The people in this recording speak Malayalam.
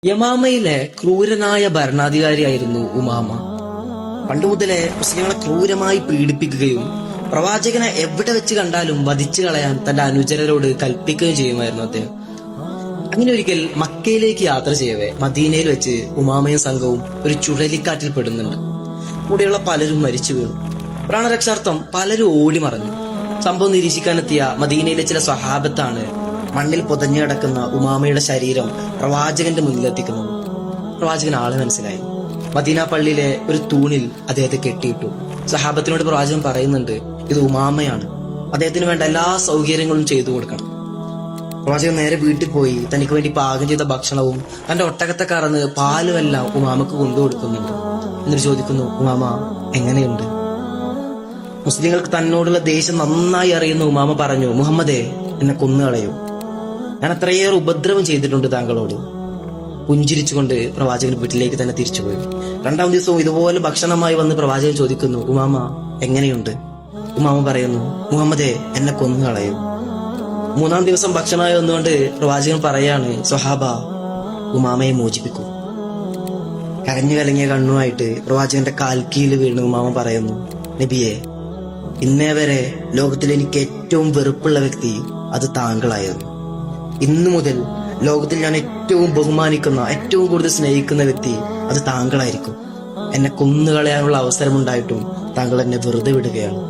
യമാമയിലെ ക്രൂരനായ ഭരണാധികാരിയായിരുന്നു ഉമാമ. പണ്ടുമുതലേ മുസ്ലിങ്ങളെ ക്രൂരമായി പീഡിപ്പിക്കുകയും പ്രവാചകനെ എവിടെ വെച്ച് കണ്ടാലും വധിച്ചു കളയാൻ തന്റെ അനുചരരോട് കൽപ്പിക്കുകയും ചെയ്യുമായിരുന്നു അദ്ദേഹം. അങ്ങനെ ഒരിക്കൽ മക്കയിലേക്ക് യാത്ര ചെയ്യവേ മദീനയിൽ വെച്ച് ഉമാമയും സംഘവും ഒരു ചുഴലിക്കാറ്റിൽ പെടുന്നുണ്ട്. കൂടെയുള്ള പലരും മരിച്ചു വീണു. പ്രാണരക്ഷാർത്ഥം പലരും ഓടി മറഞ്ഞു. സംഭവം നിരീക്ഷിക്കാനെത്തിയ മദീനയിലെ ചില സ്വഹാബത്താണ് മണ്ണിൽ പുതഞ്ഞു കിടക്കുന്ന ഉമാമയുടെ ശരീരം പ്രവാചകന്റെ മുന്നിലെത്തിക്കുന്നത്. പ്രവാചകൻ ആളെ മനസ്സിലായി. മദീന പള്ളിയിലെ ഒരു തൂണിൽ അദ്ദേഹത്തെ കെട്ടിയിട്ടു. സഹാബത്തിനോട് പ്രവാചകൻ പറയുന്നുണ്ട്, ഇത് ഉമാമയാണ്, അദ്ദേഹത്തിന് വേണ്ട എല്ലാ സൗകര്യങ്ങളും ചെയ്തു കൊടുക്കണം. പ്രവാചകൻ നേരെ വീട്ടിൽ പോയി തനിക്ക് വേണ്ടി പാകം ചെയ്ത ഭക്ഷണവും തന്റെ ഒട്ടകത്തെ കറന്ന് പാലുമെല്ലാം ഉമാമക്ക് കൊണ്ടുകൊടുക്കുന്നുണ്ട്. എന്നിട്ട് ചോദിക്കുന്നു, ഉമാമ എങ്ങനെയുണ്ട്? മുസ്ലിങ്ങൾക്ക് തന്നോടുള്ള ദേഷ്യം നന്നായി അറിയുന്ന ഉമാമ പറഞ്ഞു, മുഹമ്മദേ, എന്നെ കൊന്നുകളയൂ, ഞാൻ അത്രയേറെ ഉപദ്രവം ചെയ്തിട്ടുണ്ട് താങ്കളോട്. പുഞ്ചിരിച്ചുകൊണ്ട് പ്രവാചകൻ വീട്ടിലേക്ക് തന്നെ തിരിച്ചുപോയി. രണ്ടാം ദിവസവും ഇതുപോലെ ഭക്ഷണമായി വന്ന് പ്രവാചകൻ ചോദിക്കുന്നു, ഉമാമ എങ്ങനെയുണ്ട്? ഉമാമ പറയുന്നു, മുഹമ്മദേ, എന്നെ കൊന്നുകളയൂ. മൂന്നാം ദിവസം ഭക്ഷണമായി വന്നുകൊണ്ട് പ്രവാചകൻ പറയാണ്, സ്വഹാബ, ഉമാമയെ മോചിപ്പിക്കൂ. കരഞ്ഞു കലങ്ങിയ കണ്ണുമായിട്ട് പ്രവാചകന്റെ കാൽക്കീയിൽ വീണ് ഉമാമ പറയുന്നു, നബിയെ, ഇന്നേ വരെ ലോകത്തിൽ എനിക്ക് ഏറ്റവും വെറുപ്പുള്ള വ്യക്തി അത് താങ്കളായിരുന്നു. ഇന്നു മുതൽ ലോകത്തിൽ ഞാൻ ഏറ്റവും ബഹുമാനിക്കുന്ന, ഏറ്റവും കൂടുതൽ സ്നേഹിക്കുന്ന വ്യക്തി അത് താങ്കളായിരിക്കും. എന്നെ കൊന്നുകളയാനുള്ള അവസരമുണ്ടായിട്ടും താങ്കൾ എന്നെ വെറുതെ വിടുകയാണ്.